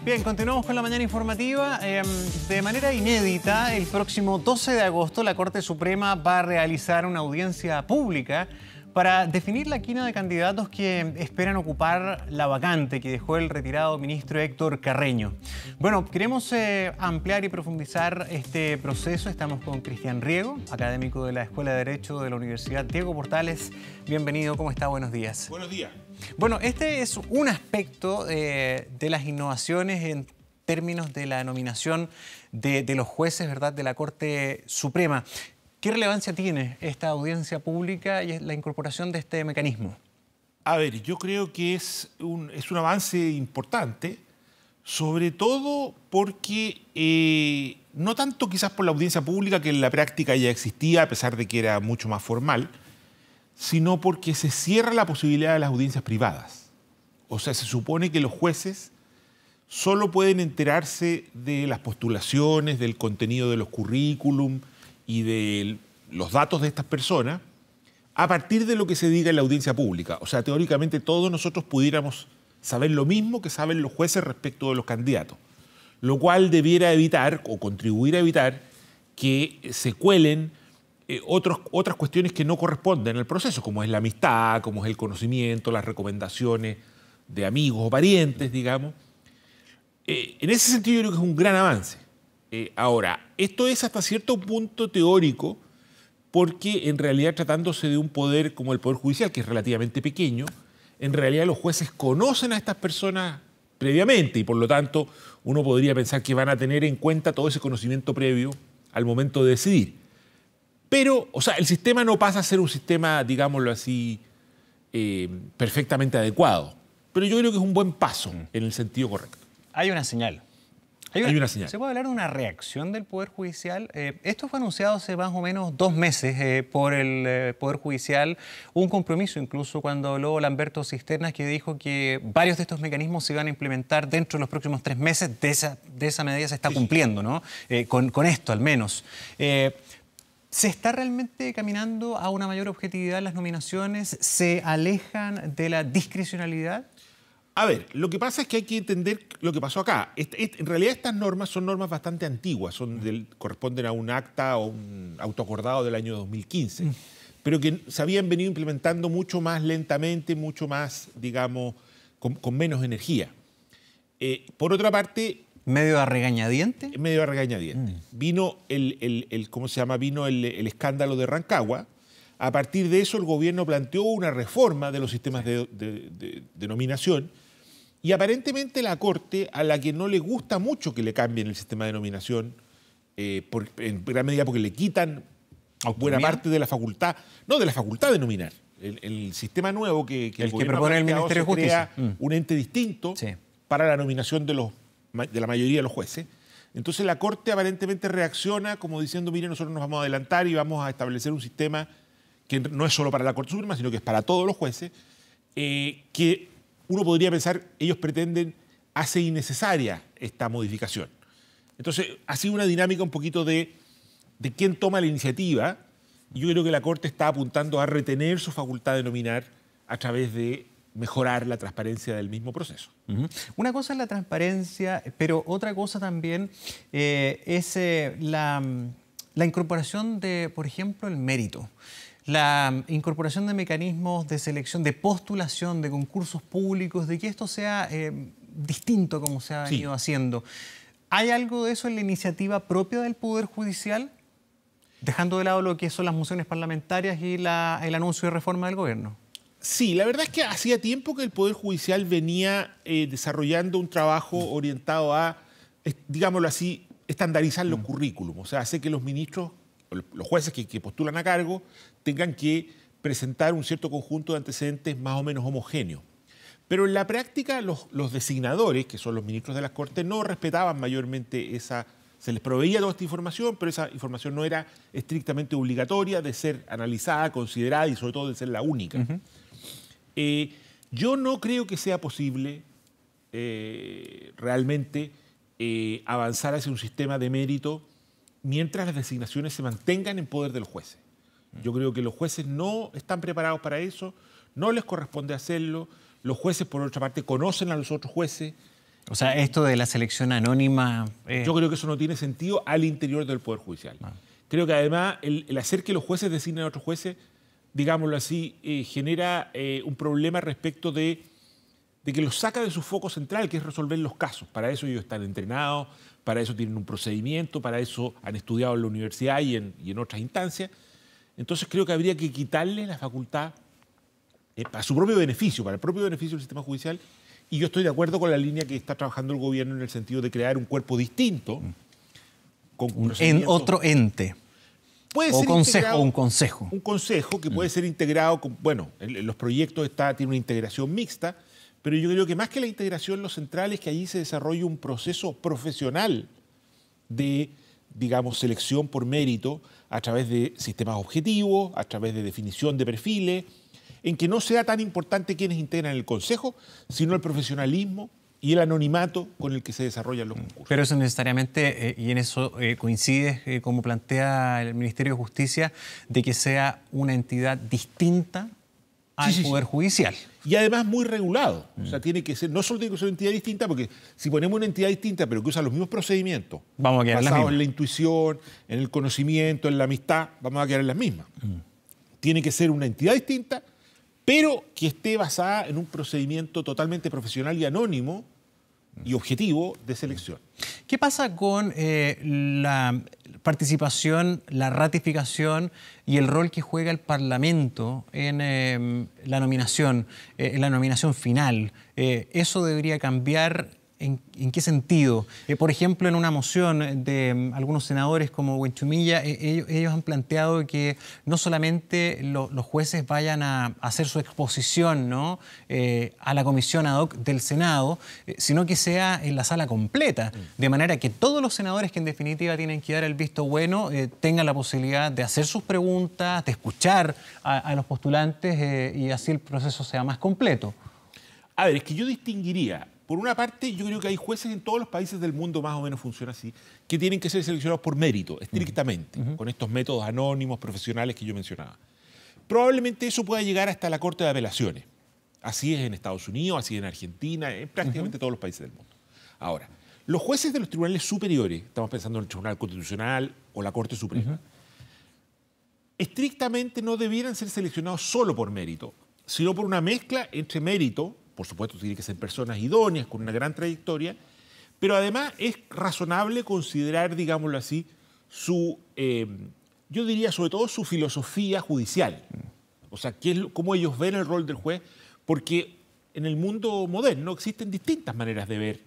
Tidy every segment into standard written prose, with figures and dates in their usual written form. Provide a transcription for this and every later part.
Bien, continuamos con la mañana informativa. De manera inédita, el próximo 12 de agosto la Corte Suprema va a realizar una audiencia pública para definir la quina de candidatos que esperan ocupar la vacante que dejó el retirado ministro Héctor Carreño. Bueno, queremos ampliar y profundizar este proceso. Estamos con Cristian Riego, académico de la Escuela de Derecho de la Universidad Diego Portales. Bienvenido, ¿cómo está? Buenos días. Buenos días. Bueno, este es un aspecto de las innovaciones en términos de la nominación de los jueces, ¿verdad?, de la Corte Suprema. ¿Qué relevancia tiene esta audiencia pública y la incorporación de este mecanismo? A ver, yo creo que es un avance importante, sobre todo porque no tanto quizás por la audiencia pública, que en la práctica ya existía, a pesar de que era mucho más formal, sino porque se cierra la posibilidad de las audiencias privadas. O sea, se supone que los jueces solo pueden enterarse de las postulaciones, del contenido de los currículum y de los datos de estas personas a partir de lo que se diga en la audiencia pública. O sea, teóricamente todos nosotros pudiéramos saber lo mismo que saben los jueces respecto de los candidatos, lo cual debiera evitar o contribuir a evitar que se cuelen otras cuestiones que no corresponden al proceso, como es la amistad, como es el conocimiento, las recomendaciones de amigos o parientes, digamos. En ese sentido yo creo que es un gran avance. Ahora, esto es hasta cierto punto teórico, porque en realidad tratándose de un poder como el Poder Judicial, que es relativamente pequeño, en realidad los jueces conocen a estas personas previamente y por lo tanto uno podría pensar que van a tener en cuenta todo ese conocimiento previo al momento de decidir. Pero, o sea, el sistema no pasa a ser un sistema, digámoslo así, perfectamente adecuado. Pero yo creo que es un buen paso en el sentido correcto. Hay una señal. Hay una señal. ¿Se puede hablar de una reacción del Poder Judicial? Esto fue anunciado hace más o menos 2 meses por el Poder Judicial. Hubo un compromiso incluso cuando habló Lamberto Cisternas, que dijo que varios de estos mecanismos se iban a implementar dentro de los próximos 3 meses. De esa medida se está cumpliendo, ¿no? Con esto al menos. ¿Se está realmente caminando a una mayor objetividad en las nominaciones? ¿Se alejan de la discrecionalidad? A ver, lo que pasa es que hay que entender lo que pasó acá. En realidad estas normas son normas bastante antiguas, corresponden a un acta o un autoacordado del año 2015, pero que se habían venido implementando mucho más lentamente, mucho más, digamos, con menos energía. Por otra parte... ¿Medio a regañadiente? Medio a regañadiente. Vino ¿cómo se llama? Vino el escándalo de Rancagua. A partir de eso el gobierno planteó una reforma de los sistemas de nominación y aparentemente la Corte, a la que no le gusta mucho que le cambien el sistema de nominación, en gran medida porque le quitan buena parte de la facultad, no de la facultad de nominar. El sistema nuevo que el gobierno propone el Ministerio de Justicia crea un ente distinto para la nominación de la mayoría de los jueces. Entonces la Corte aparentemente reacciona como diciendo, mire, nosotros nos vamos a adelantar y vamos a establecer un sistema que no es solo para la Corte Suprema, sino que es para todos los jueces, que uno podría pensar, ellos pretenden, hace innecesaria esta modificación. Entonces, ha sido una dinámica un poquito de quién toma la iniciativa, y yo creo que la Corte está apuntando a retener su facultad de nominar a través de mejorar la transparencia del mismo proceso. Una cosa es la transparencia, pero otra cosa también es la incorporación de, por ejemplo, el mérito. La incorporación de mecanismos de selección, de postulación, de concursos públicos, de que esto sea distinto a como se ha venido haciendo. ¿Hay algo de eso en la iniciativa propia del Poder Judicial? Dejando de lado lo que son las mociones parlamentarias y el anuncio de reforma del gobierno. Sí, la verdad es que hacía tiempo que el Poder Judicial venía desarrollando un trabajo orientado a, digámoslo así, estandarizar los currículum. O sea, hacer que los ministros, los jueces que postulan a cargo, tengan que presentar un cierto conjunto de antecedentes más o menos homogéneos. Pero en la práctica los designadores, que son los ministros de las Cortes, no respetaban mayormente esa... Se les proveía toda esta información, pero esa información no era estrictamente obligatoria de ser analizada, considerada y sobre todo de ser la única. Yo no creo que sea posible realmente avanzar hacia un sistema de mérito mientras las designaciones se mantengan en poder de los jueces. Yo creo que los jueces no están preparados para eso, no les corresponde hacerlo. Los jueces, por otra parte, conocen a los otros jueces O sea, esto de la selección anónima... Yo creo que eso no tiene sentido al interior del Poder Judicial. Creo que además el hacer que los jueces designen a otros jueces, digámoslo así, genera un problema respecto de que los saca de su foco central, que es resolver los casos. Para eso ellos están entrenados, para eso tienen un procedimiento, para eso han estudiado en la universidad y en otras instancias. Entonces creo que habría que quitarle la facultad para su propio beneficio, para el propio beneficio del sistema judicial. Y yo estoy de acuerdo con la línea que está trabajando el gobierno en el sentido de crear un cuerpo distinto. En otro ente. Puede o ser consejo, un consejo. Un consejo que puede ser integrado, bueno, en los proyectos tiene una integración mixta, pero yo creo que más que la integración, lo central es que allí se desarrolle un proceso profesional de, digamos, selección por mérito a través de sistemas objetivos, a través de definición de perfiles, en que no sea tan importante quiénes integran el consejo, sino el profesionalismo y el anonimato con el que se desarrollan los concursos. Pero eso necesariamente, y en eso coincide, como plantea el Ministerio de Justicia, de que sea una entidad distinta al Poder Judicial. Y además muy regulado. O sea, tiene que ser, no solo tiene que ser una entidad distinta, porque si ponemos una entidad distinta, pero que usa los mismos procedimientos, vamos a quedar basados en la intuición, en el conocimiento, en la amistad, vamos a quedar en las mismas. Tiene que ser una entidad distinta, pero que esté basada en un procedimiento totalmente profesional y anónimo y objetivo de selección. ¿Qué pasa con la participación, la ratificación y el rol que juega el Parlamento en la nominación final? ¿Eso debería cambiar? ¿En qué sentido? Por ejemplo, en una moción de algunos senadores como Huenchumilla, ellos han planteado que no solamente los jueces vayan a hacer su exposición, ¿no?, a la comisión ad hoc del Senado, sino que sea en la sala completa, de manera que todos los senadores que en definitiva tienen que dar el visto bueno tengan la posibilidad de hacer sus preguntas, de escuchar a los postulantes y así el proceso sea más completo. A ver, es que yo distinguiría. Por una parte, yo creo que hay jueces en todos los países del mundo, más o menos funciona así, que tienen que ser seleccionados por mérito, estrictamente, con estos métodos anónimos, profesionales que yo mencionaba. Probablemente eso pueda llegar hasta la Corte de Apelaciones. Así es en Estados Unidos, así es en Argentina, en prácticamente todos los países del mundo. Ahora, los jueces de los tribunales superiores, estamos pensando en el Tribunal Constitucional o la Corte Suprema, estrictamente no debieran ser seleccionados solo por mérito, sino por una mezcla entre mérito. Por supuesto, tienen que ser personas idóneas, con una gran trayectoria, pero además es razonable considerar, digámoslo así, yo diría sobre todo su filosofía judicial. O sea, cómo ellos ven el rol del juez, porque en el mundo moderno existen distintas maneras de ver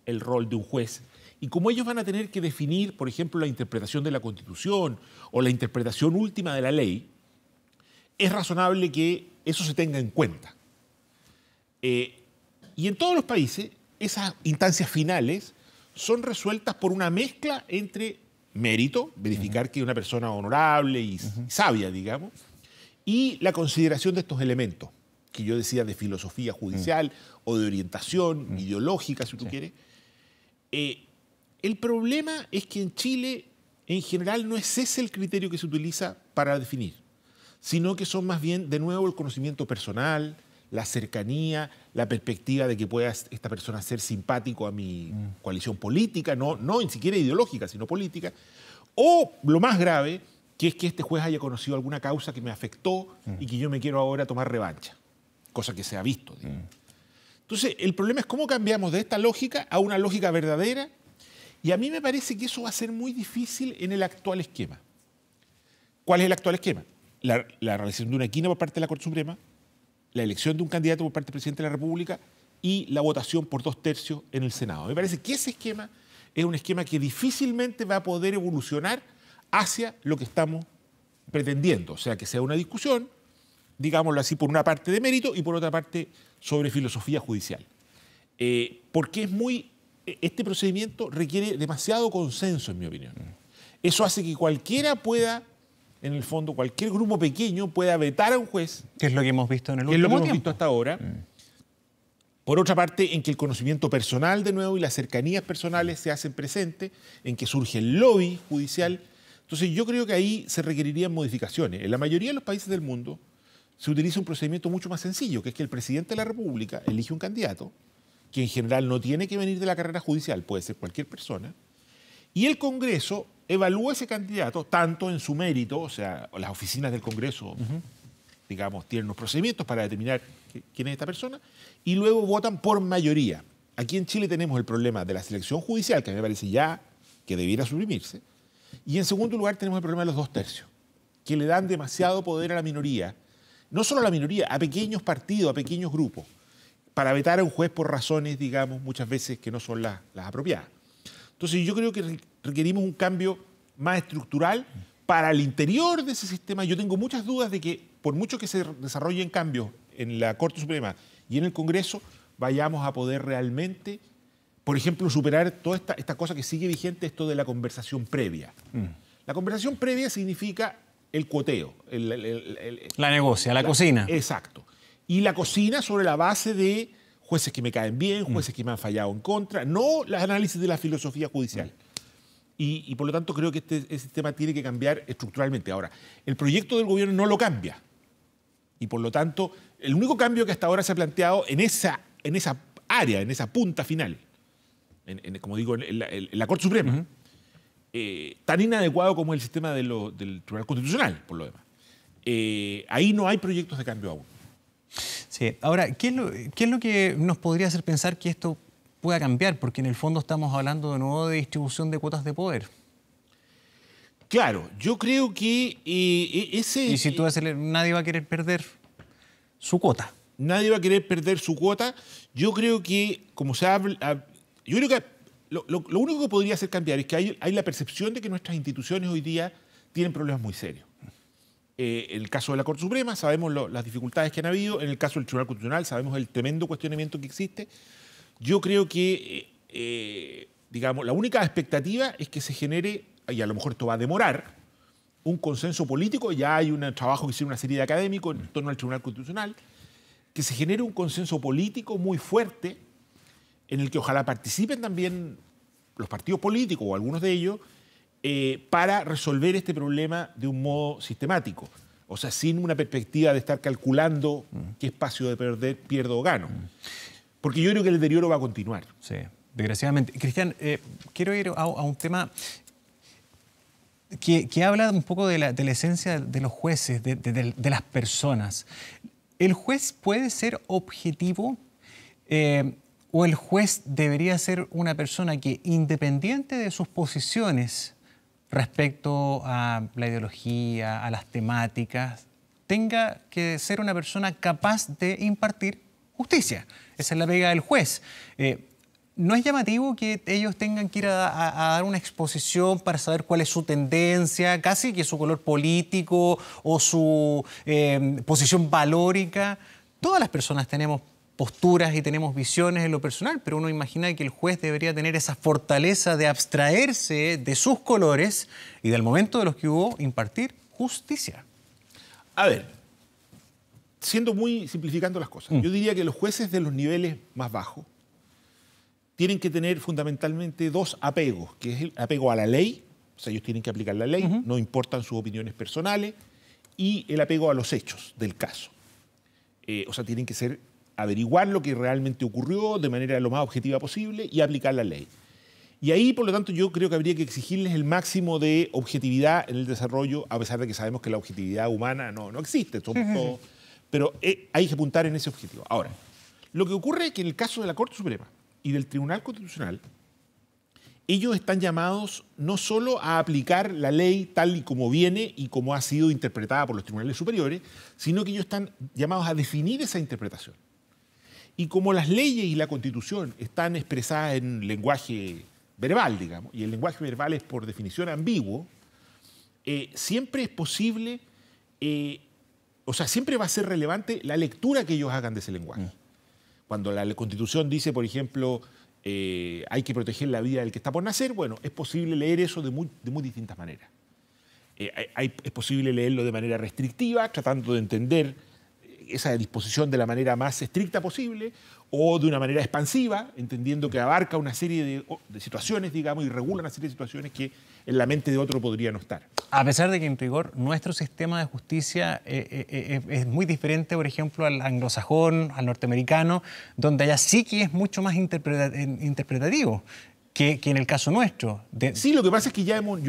el rol de un juez y cómo ellos van a tener que definir, por ejemplo, la interpretación de la Constitución o la interpretación última de la ley, es razonable que eso se tenga en cuenta. Y en todos los países, esas instancias finales son resueltas por una mezcla entre mérito, verificar que es una persona honorable y sabia, digamos, y la consideración de estos elementos, que yo decía de filosofía judicial o de orientación ideológica, si tú quieres. El problema es que en Chile, en general, no es ese el criterio que se utiliza para definir, sino que son más bien, de nuevo, el conocimiento personal, la cercanía, la perspectiva de que pueda esta persona ser simpático a mi coalición política, no ni siquiera ideológica, sino política, o lo más grave, que es que este juez haya conocido alguna causa que me afectó y que yo me quiero ahora tomar revancha, cosa que se ha visto. Entonces, el problema es cómo cambiamos de esta lógica a una lógica verdadera, y a mí me parece que eso va a ser muy difícil en el actual esquema. ¿Cuál es el actual esquema? La realización de una quina por parte de la Corte Suprema, la elección de un candidato por parte del presidente de la República y la votación por 2/3 en el Senado. Me parece que ese esquema es un esquema que difícilmente va a poder evolucionar hacia lo que estamos pretendiendo. O sea, que sea una discusión, digámoslo así, por una parte de mérito y por otra parte sobre filosofía judicial. Porque este procedimiento requiere demasiado consenso, en mi opinión. Eso hace que cualquiera pueda, en el fondo, cualquier grupo pequeño pueda vetar a un juez. ¿Qué es lo que hemos visto en el último tiempo? Que es lo que hemos tiempo visto hasta ahora. Por otra parte, en que el conocimiento personal, de nuevo, y las cercanías personales se hacen presentes, en que surge el lobby judicial. Entonces, yo creo que ahí se requerirían modificaciones. En la mayoría de los países del mundo se utiliza un procedimiento mucho más sencillo, que es que el presidente de la República elige un candidato que en general no tiene que venir de la carrera judicial, puede ser cualquier persona, y el Congreso evalúa ese candidato tanto en su mérito, o sea, las oficinas del Congreso, digamos, tienen unos procedimientos para determinar quién es esta persona, y luego votan por mayoría. Aquí en Chile tenemos el problema de la selección judicial, que a mí me parece ya que debiera suprimirse, y en segundo lugar tenemos el problema de los 2/3, que le dan demasiado poder a la minoría, no solo a la minoría, a pequeños partidos, a pequeños grupos, para vetar a un juez por razones, digamos, muchas veces que no son las apropiadas. Entonces yo creo que requerimos un cambio más estructural para el interior de ese sistema. Yo tengo muchas dudas de que, por mucho que se desarrollen cambios en la Corte Suprema y en el Congreso, vayamos a poder realmente, por ejemplo, superar toda esta cosa que sigue vigente, esto de la conversación previa. La conversación previa significa el cuoteo. La negocia, la cocina. Exacto. Y la cocina sobre la base de jueces que me caen bien, jueces que me han fallado en contra, no los análisis de la filosofía judicial. Y por lo tanto creo que este sistema tiene que cambiar estructuralmente. Ahora, el proyecto del gobierno no lo cambia. Y por lo tanto, el único cambio que hasta ahora se ha planteado en esa área, en esa punta final, como digo, en la Corte Suprema, tan inadecuado como el sistema del Tribunal Constitucional, por lo demás. Ahí no hay proyectos de cambio aún. Sí. Ahora, ¿qué es lo que nos podría hacer pensar que esto pueda cambiar? Porque en el fondo estamos hablando de nuevo de distribución de cuotas de poder. Claro, yo creo que Y si tú nadie va a querer perder su cuota. Nadie va a querer perder su cuota. Yo creo que, como se habla, yo creo que lo único que podría hacer cambiar es que hay la percepción de que nuestras instituciones hoy día tienen problemas muy serios. En el caso de la Corte Suprema sabemos las dificultades que han habido, en el caso del Tribunal Constitucional sabemos el tremendo cuestionamiento que existe. Yo creo que, digamos, la única expectativa es que se genere, y a lo mejor esto va a demorar, un consenso político. Ya hay un trabajo que hicieron una serie de académicos en torno al Tribunal Constitucional, que se genere un consenso político muy fuerte en el que ojalá participen también los partidos políticos o algunos de ellos, para resolver este problema de un modo sistemático. O sea, sin una perspectiva de estar calculando qué espacio de perder pierdo o gano. Porque yo creo que el deterioro va a continuar. Sí, desgraciadamente. Cristian, quiero ir a un tema que habla un poco de la esencia de los jueces, de las personas. ¿El juez puede ser objetivo o el juez debería ser una persona que, independiente de sus posiciones respecto a la ideología, a las temáticas, tenga que ser una persona capaz de impartir justicia? Esa es la pega del juez. ¿No es llamativo que ellos tengan que ir a dar una exposición para saber cuál es su tendencia, casi que su color político o su posición valórica? Todas las personas tenemos posturas y tenemos visiones en lo personal, pero uno imagina que el juez debería tener esa fortaleza de abstraerse de sus colores y del momento de los que hubo, impartir justicia. A ver, simplificando las cosas, yo diría que los jueces de los niveles más bajos tienen que tener fundamentalmente dos apegos, que es el apego a la ley, o sea, ellos tienen que aplicar la ley, no importan sus opiniones personales, y el apego a los hechos del caso. O sea, tienen que averiguar lo que realmente ocurrió de manera lo más objetiva posible y aplicar la ley. Y ahí, por lo tanto, yo creo que habría que exigirles el máximo de objetividad en el desarrollo, a pesar de que sabemos que la objetividad humana no existe, somos todos, pero hay que apuntar en ese objetivo. Ahora, lo que ocurre es que en el caso de la Corte Suprema y del Tribunal Constitucional, ellos están llamados no solo a aplicar la ley tal y como viene y como ha sido interpretada por los tribunales superiores, sino que ellos están llamados a definir esa interpretación. Y como las leyes y la Constitución están expresadas en lenguaje verbal, digamos, y el lenguaje verbal es por definición ambiguo, siempre es posible, siempre va a ser relevante la lectura que ellos hagan de ese lenguaje. Cuando la Constitución dice, por ejemplo, hay que proteger la vida del que está por nacer, bueno, es posible leer eso de muy distintas maneras. Es posible leerlo de manera restrictiva, tratando de entender esa disposición de la manera más estricta posible o de una manera expansiva, entendiendo que abarca una serie de situaciones, digamos, y regula una serie de situaciones que en la mente de otro podría no estar. A pesar de que en rigor nuestro sistema de justicia es muy diferente, por ejemplo, al anglosajón, al norteamericano, donde allá sí que es mucho más interpretativo que en el caso nuestro. Sí, lo que pasa es que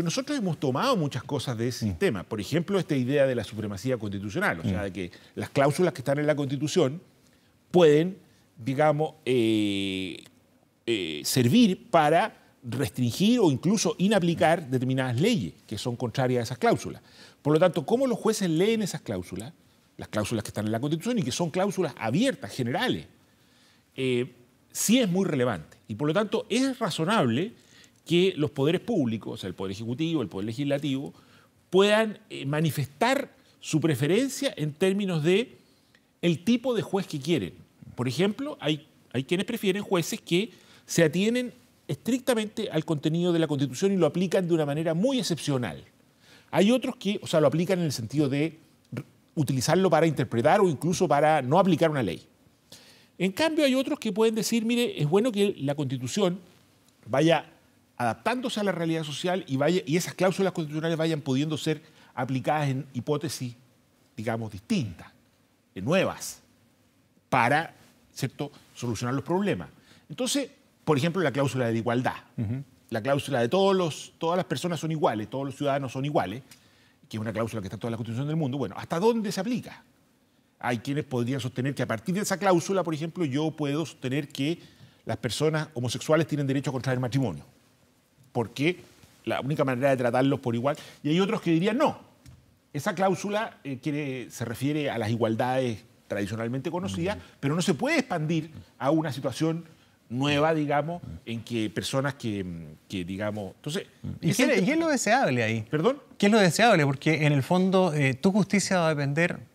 nosotros hemos tomado muchas cosas de ese sistema. Por ejemplo, esta idea de la supremacía constitucional, o sea, de que las cláusulas que están en la Constitución pueden, digamos, servir para restringir o incluso inaplicar determinadas leyes que son contrarias a esas cláusulas. Por lo tanto, ¿cómo los jueces leen esas cláusulas, las cláusulas que están en la Constitución y que son cláusulas abiertas, generales? Sí es muy relevante. Y por lo tanto es razonable que los poderes públicos, o sea, el Poder Ejecutivo, el Poder Legislativo, puedan manifestar su preferencia en términos de el tipo de juez que quieren. Por ejemplo, hay quienes prefieren jueces que se atienen estrictamente al contenido de la Constitución y lo aplican de una manera muy excepcional. Hay otros que, o sea, lo aplican en el sentido de utilizarlo para interpretar o incluso para no aplicar una ley. En cambio, hay otros que pueden decir, mire, es bueno que la Constitución vaya adaptándose a la realidad social y esas cláusulas constitucionales vayan pudiendo ser aplicadas en hipótesis, digamos, distintas, nuevas, para, ¿cierto?, solucionar los problemas. Entonces, por ejemplo, la cláusula de igualdad, la cláusula de todas las personas son iguales, todos los ciudadanos son iguales, que es una cláusula que está en toda la Constitución del mundo. Bueno, ¿hasta dónde se aplica? Hay quienes podrían sostener que a partir de esa cláusula, por ejemplo, yo puedo sostener que las personas homosexuales tienen derecho a contraer matrimonio, porque la única manera de tratarlos por igual. Y hay otros que dirían no. Esa cláusula se refiere a las igualdades tradicionalmente conocidas, pero no se puede expandir a una situación nueva, digamos, en que personas que digamos... Entonces, ¿Y qué es lo deseable ahí? ¿Perdón? ¿Qué es lo deseable? Porque en el fondo tu justicia va a depender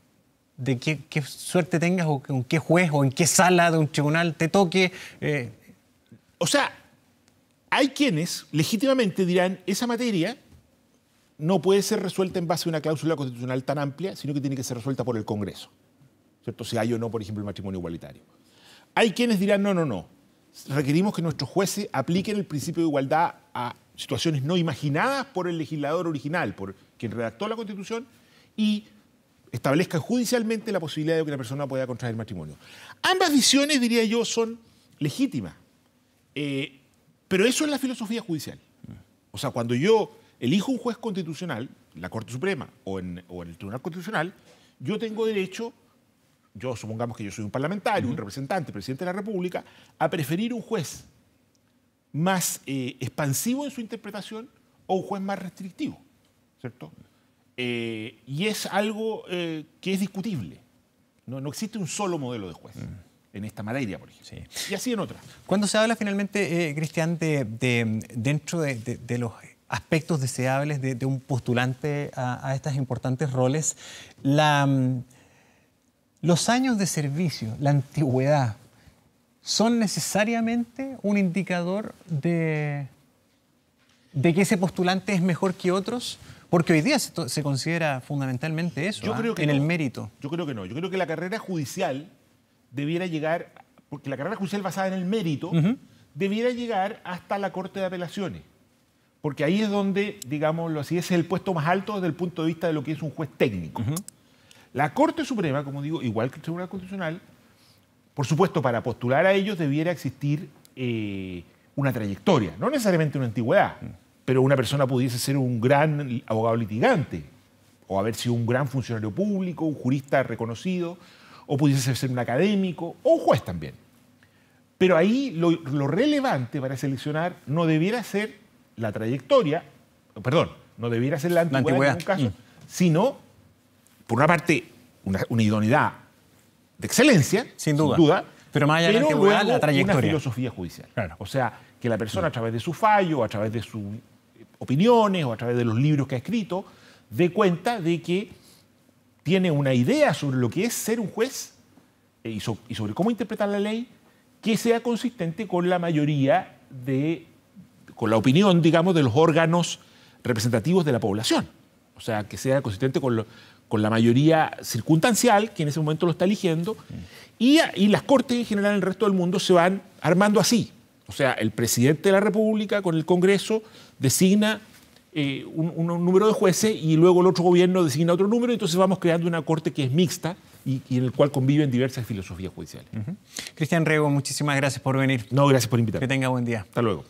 de qué suerte tengas o con qué juez o en qué sala de un tribunal te toque. O sea, hay quienes legítimamente dirán, esa materia no puede ser resuelta en base a una cláusula constitucional tan amplia, sino que tiene que ser resuelta por el Congreso, ¿cierto? Si hay o no, por ejemplo, el matrimonio igualitario. Hay quienes dirán, no. Requerimos que nuestros jueces apliquen el principio de igualdad a situaciones no imaginadas por el legislador original, por quien redactó la Constitución, y establezcan judicialmente la posibilidad de que una persona pueda contraer matrimonio. Ambas visiones, diría yo, son legítimas. Pero eso es la filosofía judicial. O sea, cuando yo elijo un juez constitucional, la Corte Suprema o en el Tribunal Constitucional, yo tengo derecho, supongamos que yo soy un parlamentario, un representante, presidente de la República, a preferir un juez más expansivo en su interpretación o un juez más restrictivo, ¿cierto? Y es algo que es discutible. No existe un solo modelo de juez en esta materia, por ejemplo. Sí. Y así en otras. Cuando se habla finalmente, Cristian, dentro de los aspectos deseables de un postulante a estos importantes roles, los años de servicio, la antigüedad, ¿son necesariamente un indicador de que ese postulante es mejor que otros? Porque hoy día se considera fundamentalmente eso, el mérito. Yo creo que no. Yo creo que la carrera judicial debiera llegar, porque la carrera judicial basada en el mérito, debiera llegar hasta la Corte de Apelaciones. Porque ahí es donde, digámoslo así, es el puesto más alto desde el punto de vista de lo que es un juez técnico. La Corte Suprema, como digo, igual que el Tribunal Constitucional, por supuesto, para postular a ellos debiera existir una trayectoria, no necesariamente una antigüedad. Pero una persona pudiese ser un gran abogado litigante, o haber sido un gran funcionario público, un jurista reconocido, o pudiese ser un académico, o un juez también. Pero ahí lo relevante para seleccionar no debiera ser la trayectoria, no debiera ser la antigüedad en ningún caso, sino, por una parte, una idoneidad de excelencia, sin duda, pero más allá de la antigüedad, la trayectoria. Una filosofía judicial. Claro. O sea, que la persona a través de su fallo, a través de sus opiniones o a través de los libros que ha escrito, dé cuenta de que tiene una idea sobre lo que es ser un juez y sobre cómo interpretar la ley que sea consistente con la mayoría con la opinión, digamos, de los órganos representativos de la población. O sea, que sea consistente con con la mayoría circunstancial, que en ese momento lo está eligiendo, y las cortes en general en el resto del mundo se van armando así. O sea, el presidente de la República con el Congreso designa un número de jueces y luego el otro gobierno designa otro número, y entonces vamos creando una corte que es mixta y en el cual conviven diversas filosofías judiciales. Cristian Rego, muchísimas gracias por venir. No, gracias por invitarme. Que tenga buen día. Hasta luego.